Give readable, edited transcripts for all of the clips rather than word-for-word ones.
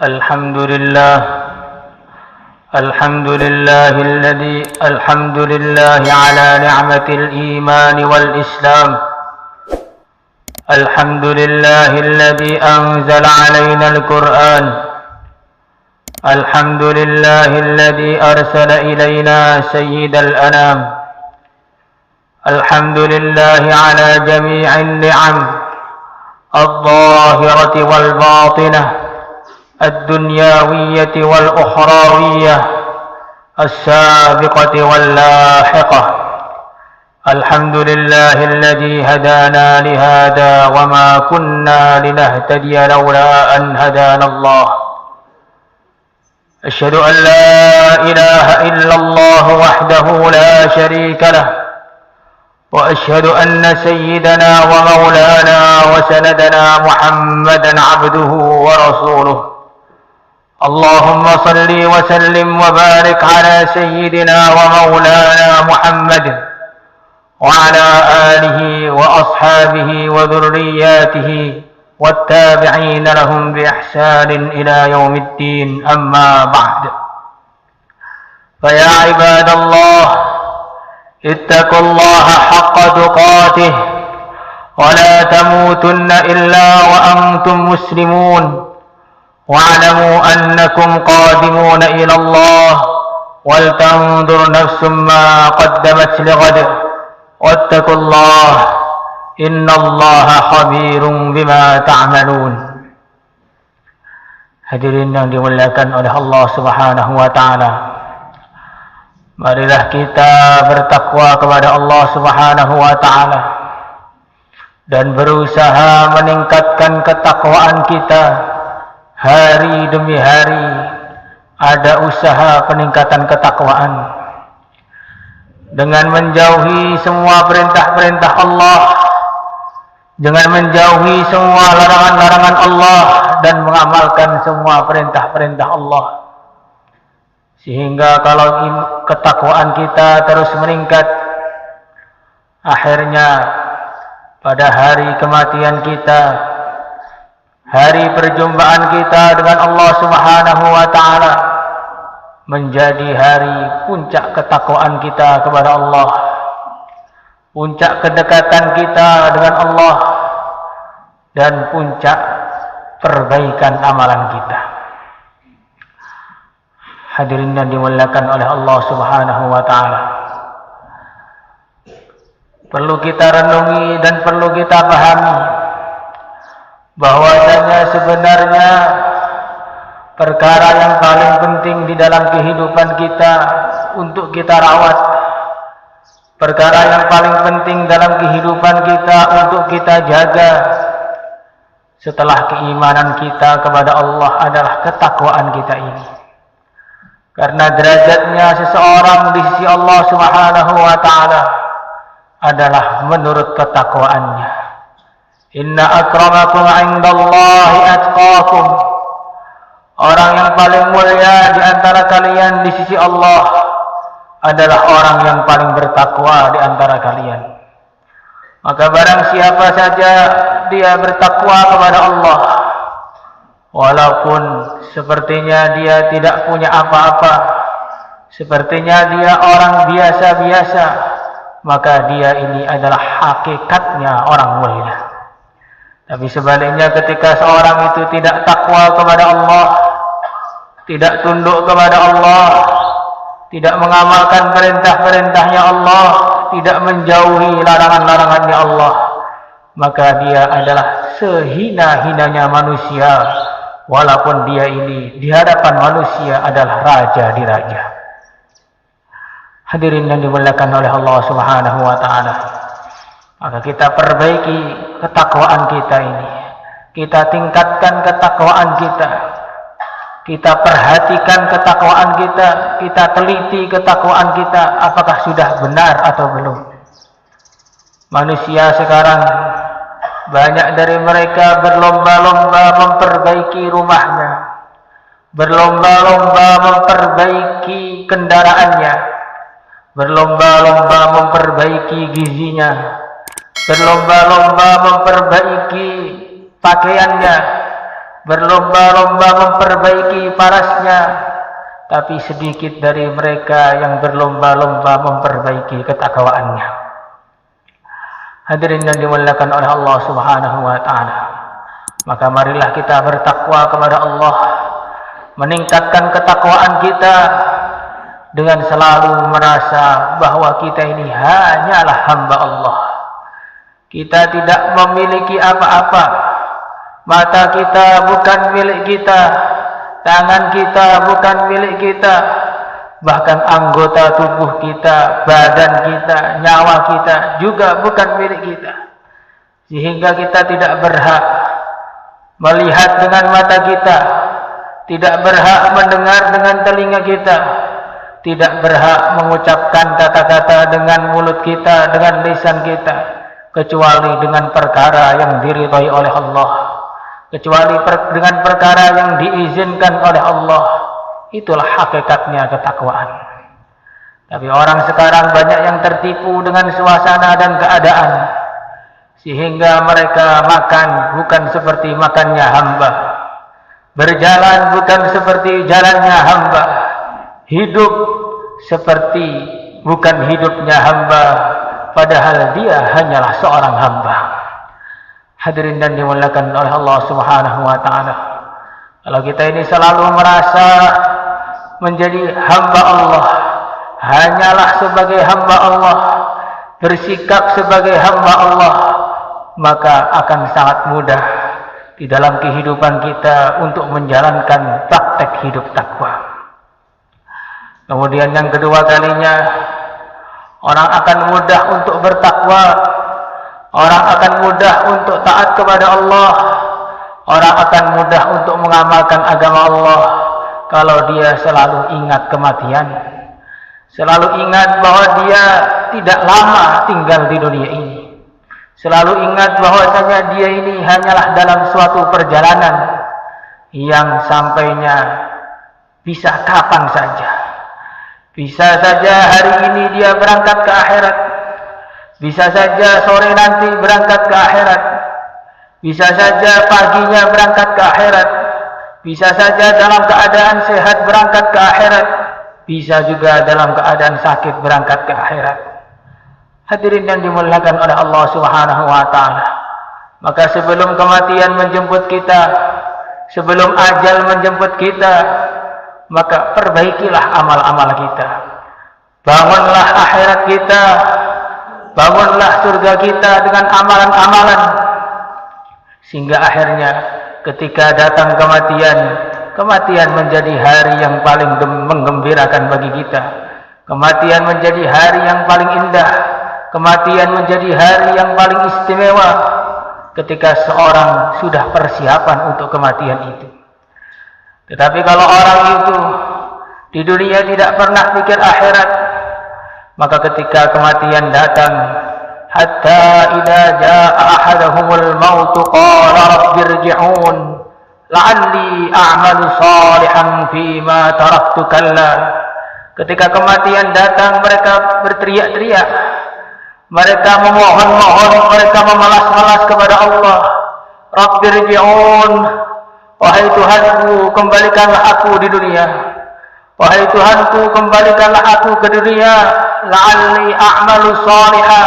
الحمد لله الحمد لله على نعمة الإيمان والإسلام. الحمد لله الذي أنزل علينا القرآن. الحمد لله الذي أرسل إلينا سيد الأنام. الحمد لله على جميع النعم الظاهرة والباطنة، الدنيوية والأخروية، السابقة واللاحقة. الحمد لله الذي هدانا لهذا وما كنا لنهتدي لولا أن هدانا الله. أشهد أن لا إله إلا الله وحده لا شريك له، وأشهد أن سيدنا ومولانا وسندنا محمدا عبده ورسوله. اللهم صل وسلم وبارك على سيدنا ومولانا محمد وعلى آله وأصحابه وذرياته والتابعين لهم بإحسان إلى يوم الدين. أما بعد، فيا عباد الله، اتقوا الله حق تقاته ولا تموتن إلا وأنتم مسلمون، واعلموا أنكم قادمون إلى الله، ولتنظر نفس ما قدمت لغد، واتقوا الله إن الله خبير بما تعملون. Hadirin yang dimuliakan oleh Allah Subhanahu wa taala, marilah kita bertakwa kepada Allah Subhanahu wa taala dan berusaha meningkatkan ketakwaan kita hari demi hari. Ada usaha peningkatan ketakwaan dengan menjauhi semua perintah-perintah Allah, dengan menjauhi semua larangan-larangan Allah, dan mengamalkan semua perintah-perintah Allah. Sehingga kalau ketakwaan kita terus meningkat, akhirnya pada hari kematian kita, hari perjumpaan kita dengan Allah Subhanahu wa taala, menjadi hari puncak ketakwaan kita kepada Allah, puncak kedekatan kita dengan Allah, dan puncak perbaikan amalan kita. Hadirin yang dimuliakan oleh Allah Subhanahu wa taala, perlu kita renungi dan perlu kita pahami bahwasanya sebenarnya perkara yang paling penting di dalam kehidupan kita untuk kita rawat, perkara yang paling penting dalam kehidupan kita untuk kita jaga setelah keimanan kita kepada Allah adalah ketakwaan kita ini. Karena derajatnya seseorang di sisi Allah Subhanahu wa taala adalah menurut ketakwaannya. Inna akramakum 'indallahi atqakum. Orang yang paling mulia di antara kalian di sisi Allah adalah orang yang paling bertakwa di antara kalian. Maka barang siapa saja dia bertakwa kepada Allah, walaupun sepertinya dia tidak punya apa-apa, sepertinya dia orang biasa-biasa, maka dia ini adalah hakikatnya orang mulia. Tapi sebaliknya, ketika seorang itu tidak takwa kepada Allah, tidak tunduk kepada Allah, tidak mengamalkan perintah-perintahnya Allah, tidak menjauhi larangan-larangannya Allah, maka dia adalah sehina-hinanya manusia, walaupun dia ini di hadapan manusia adalah raja di raja. Hadirin yang dimuliakan oleh Allah Subhanahu wa taala, maka kita perbaiki ketakwaan kita ini. Kita tingkatkan ketakwaan kita. Kita perhatikan ketakwaan kita. Kita teliti ketakwaan kita, apakah sudah benar atau belum. Manusia sekarang, banyak dari mereka berlomba-lomba memperbaiki rumahnya, berlomba-lomba memperbaiki kendaraannya, berlomba-lomba memperbaiki gizinya, berlomba-lomba memperbaiki pakaiannya, berlomba-lomba memperbaiki parasnya, tapi sedikit dari mereka yang berlomba-lomba memperbaiki ketakwaannya. Hadirin yang dimuliakan oleh Allah Subhanahu wa taala. Maka marilah kita bertakwa kepada Allah, meningkatkan ketakwaan kita dengan selalu merasa bahwa kita ini hanyalah hamba Allah. Kita tidak memiliki apa-apa. Mata kita bukan milik kita, tangan kita bukan milik kita, bahkan anggota tubuh kita, badan kita, nyawa kita juga bukan milik kita. Sehingga kita tidak berhak melihat dengan mata kita, tidak berhak mendengar dengan telinga kita, tidak berhak mengucapkan kata-kata dengan mulut kita, dengan lisan kita, kecuali dengan perkara yang diridhai oleh Allah, kecuali dengan perkara yang diizinkan oleh Allah. Itulah hakikatnya ketakwaan. Tapi orang sekarang banyak yang tertipu dengan suasana dan keadaan, sehingga mereka makan bukan seperti makannya hamba, berjalan bukan seperti jalannya hamba, hidup seperti bukan hidupnya hamba, padahal dia hanyalah seorang hamba. Hadirin dan dimuliakan oleh Allah Subhanahu wa taala. Kalau kita ini selalu merasa menjadi hamba Allah, hanyalah sebagai hamba Allah, bersikap sebagai hamba Allah, maka akan sangat mudah di dalam kehidupan kita untuk menjalankan praktek hidup takwa. Kemudian yang kedua kalinya, orang akan mudah untuk bertakwa, orang akan mudah untuk taat kepada Allah, orang akan mudah untuk mengamalkan agama Allah kalau dia selalu ingat kematian, selalu ingat bahwa dia tidak lama tinggal di dunia ini, selalu ingat bahwasanya dia ini hanyalah dalam suatu perjalanan yang sampainya bisa kapan saja. Bisa saja hari ini dia berangkat ke akhirat, bisa saja sore nanti berangkat ke akhirat, bisa saja paginya berangkat ke akhirat, bisa saja dalam keadaan sehat berangkat ke akhirat, bisa juga dalam keadaan sakit berangkat ke akhirat. Hadirin yang dimuliakan oleh Allah Subhanahu wa taala. Maka sebelum kematian menjemput kita, sebelum ajal menjemput kita, maka perbaikilah amal-amal kita. Bangunlah akhirat kita, bangunlah surga kita dengan amalan-amalan, sehingga akhirnya ketika datang kematian, kematian menjadi hari yang paling menggembirakan bagi kita. Kematian menjadi hari yang paling indah, kematian menjadi hari yang paling istimewa ketika seorang sudah persiapan untuk kematian itu. Tetapi kalau orang itu di dunia tidak pernah pikir akhirat, maka ketika kematian datang, hatta idza jaa ahaduhumul maut qala rabbirji'un la'alli a'malu shalihan fima taraktu kalla. Ketika kematian datang, mereka berteriak-teriak, mereka memohon-mohon, mereka memalas-malas kepada Allah, rabbirji'un, wahai Tuhanku, kembalikanlah aku di dunia. Wahai Tuhanku, kembalikanlah aku ke dunia. La'alli a'malu shaliha,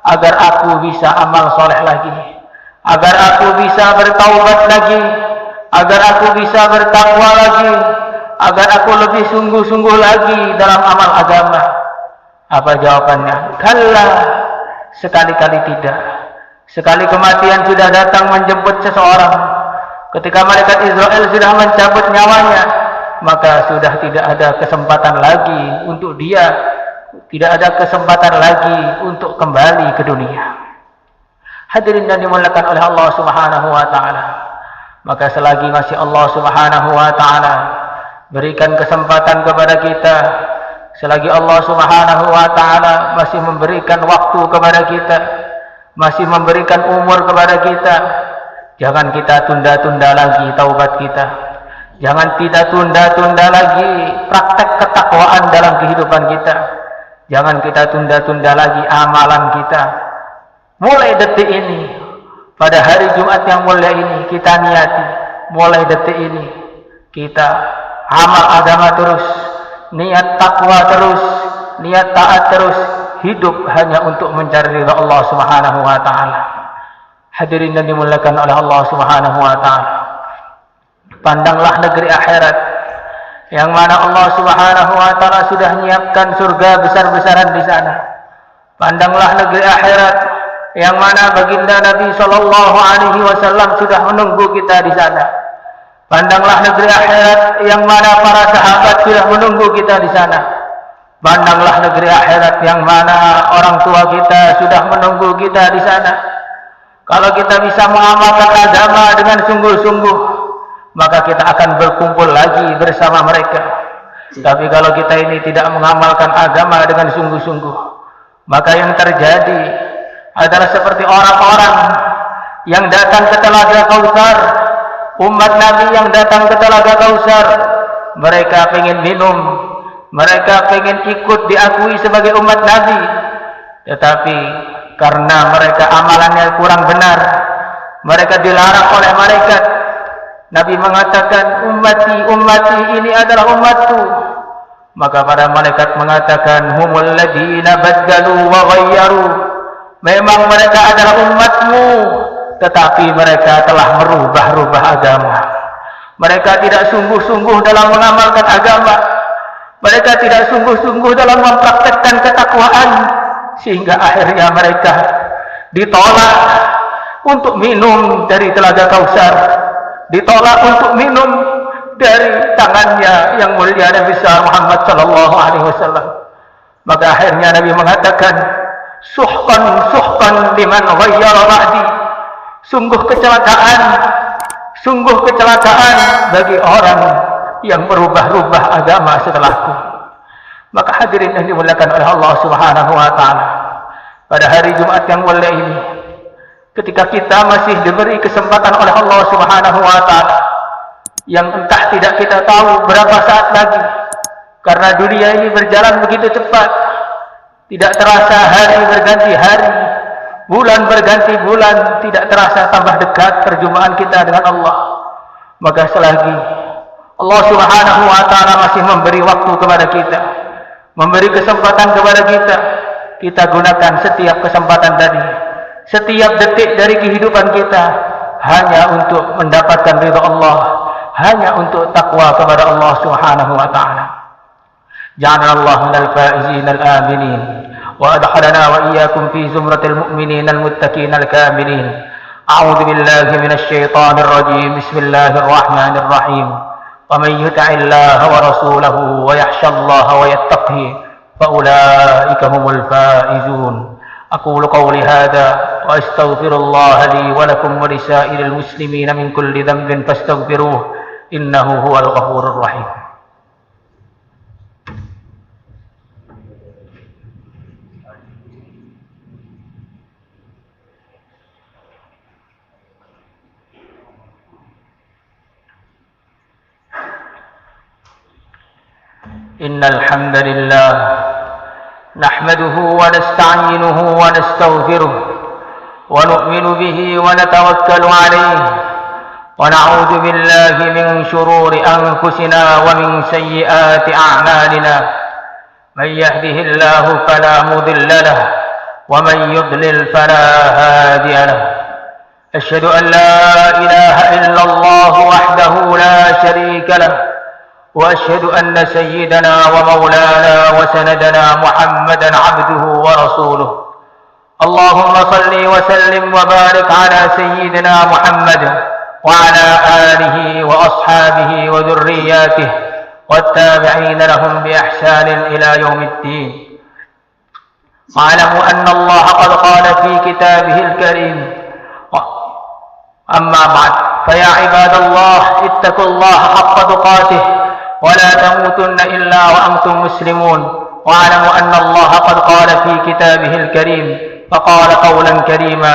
agar aku bisa amal soleh lagi, agar aku bisa bertaubat lagi, agar aku bisa bertakwa lagi, agar aku lebih sungguh-sungguh lagi dalam amal agama. Apa jawabannya? Kalla, sekali-kali tidak. Sekali kematian sudah datang menjemput seseorang, ketika malaikat Israel sudah mencabut nyawanya, maka sudah tidak ada kesempatan lagi untuk dia, tidak ada kesempatan lagi untuk kembali ke dunia. Hadirin yang dimuliakan oleh Allah Subhanahu wa taala. Maka selagi masih Allah Subhanahu wa taala berikan kesempatan kepada kita, selagi Allah Subhanahu wa taala masih memberikan waktu kepada kita, masih memberikan umur kepada kita, jangan kita tunda-tunda lagi taubat kita. Jangan kita tunda-tunda lagi praktek ketakwaan dalam kehidupan kita. Jangan kita tunda-tunda lagi amalan kita. Mulai detik ini, pada hari Jumat yang mulia ini, kita niati mulai detik ini kita amal agama terus, niat takwa terus, niat taat terus, hidup hanya untuk mencari ridha Allah Subhanahu wa taala. Hadirin yang dimuliakan oleh Allah Subhanahu wa taala. Pandanglah negeri akhirat yang mana Allah Subhanahu wa taala sudah menyiapkan surga besar-besaran di sana. Pandanglah negeri akhirat yang mana baginda Nabi sallallahu alaihi wasallam sudah menunggu kita di sana. Pandanglah negeri akhirat yang mana para sahabat sudah menunggu kita di sana. Pandanglah negeri akhirat yang mana orang tua kita sudah menunggu kita di sana. Kalau kita bisa mengamalkan agama dengan sungguh-sungguh, maka kita akan berkumpul lagi bersama mereka. Tapi kalau kita ini tidak mengamalkan agama dengan sungguh-sungguh, maka yang terjadi adalah seperti orang-orang yang datang ke Telaga Kautsar, umat Nabi yang datang ke Telaga Kautsar. Mereka ingin minum, mereka ingin ikut diakui sebagai umat Nabi, tetapi karena mereka amalannya kurang benar, mereka dilarang oleh malaikat. Nabi mengatakan, ummati, ummati, ini adalah umatku. Maka para malaikat mengatakan, humul ladina baddalu wa ghayyaru. Memang mereka adalah umatmu, tetapi mereka telah merubah-rubah agama. Mereka tidak sungguh-sungguh dalam mengamalkan agama. Mereka tidak sungguh-sungguh dalam mempraktekkan ketakwaan, sehingga akhirnya mereka ditolak untuk minum dari Telaga Kautsar, ditolak untuk minum dari tangannya yang mulia Nabi Muhammad sallallahu alaihi wasallam. Maka akhirnya Nabi mengatakan, suhqan suhqan liman ghayyara ba'di. Sungguh kecelakaan bagi orang yang merubah-rubah agama setelahku. Maka hadirin yang dimuliakan oleh Allah Subhanahu wa taala, pada hari Jumat yang mulia ini, ketika kita masih diberi kesempatan oleh Allah Subhanahu wa taala, yang entah tidak kita tahu berapa saat lagi, karena dunia ini berjalan begitu cepat, tidak terasa hari berganti hari, bulan berganti bulan, tidak terasa tambah dekat perjumpaan kita dengan Allah. Maka selagi Allah Subhanahu wa taala masih memberi waktu kepada kita, memberi kesempatan kepada kita gunakan setiap kesempatan tadi, setiap detik dari kehidupan kita hanya untuk mendapatkan ridha Allah, hanya untuk takwa kepada Allah Subhanahu wa taala. Ja'alallahu minal faizin al-aminin wa adkhalana wa iyyakum fi zumratil mu'minin al-muttaqin al-kamilin. A'udzu billahi minasy syaithanir rajim. Bismillahir rahmanir rahim. ومن يطع الله ورسوله ويخشى الله ويتقه فأولئك هم الفائزون. أقول قولي هذا وأستغفر الله لي ولكم ولسائر المسلمين من كل ذنب فاستغفروه إنه هو الغفور الرحيم. إن الحمد لله نحمده ونستعينه ونستغفره ونؤمن به ونتوكل عليه ونعوذ بالله من شرور أنفسنا ومن سيئات أعمالنا. من يهده الله فلا مضل له ومن يضلل فلا هادي له. أشهد أن لا إله إلا الله وحده لا شريك له وأشهد أن سيدنا ومولانا وسندنا محمدا عبده ورسوله. اللهم صل وسلم وبارك على سيدنا محمد وعلى آله وأصحابه وذرياته والتابعين لهم بإحسان إلى يوم الدين. واعلموا أن الله قد قال في كتابه الكريم: أما بعد، فيا عباد الله اتقوا الله حق تقاته ولا تموتن إلا وأنتم مسلمون. واعلموا أن الله قد قال في كتابه الكريم فقال قولا كريما: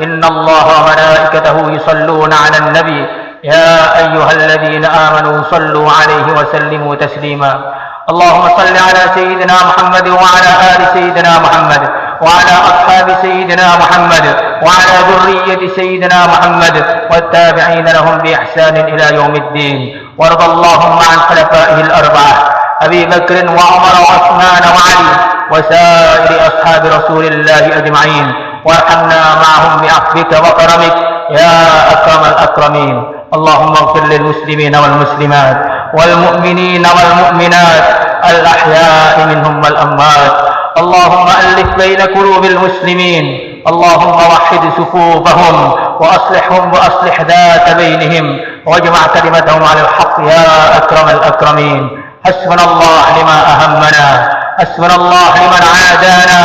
إن الله وملائكته يصلون على النبي يا أيها الذين آمنوا صلوا عليه وسلموا تسليما. اللهم صل على سيدنا محمد وعلى آل سيدنا محمد وعلى أصحاب سيدنا محمد وعلى ذرية سيدنا محمد والتابعين لهم بإحسان إلى يوم الدين. وارض اللهم عن خلفائه الأربعة أبي بكر وعمر وعثمان وعلي وسائر أصحاب رسول الله أجمعين، وارحمنا معهم بعفوك وكرمك يا أكرم الأكرمين. اللهم اغفر للمسلمين والمسلمات والمؤمنين والمؤمنات الأحياء منهم والأموات. اللهم ألف بين قلوب المسلمين، اللهم وحد صفوفهم وأصلحهم وأصلح ذات بينهم واجمع كلمتهم على الحق يا أكرم الأكرمين. حسبنا الله لما أهمنا، حسبنا الله لمن عادانا،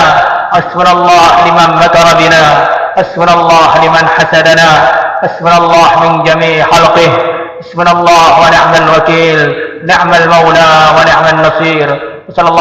حسبنا الله لمن مكر بنا، حسبنا الله لمن حسدنا، حسبنا الله من جميع خلقه. حسبنا الله ونعم الوكيل، نعم المولى ونعم النصير. وصلى الله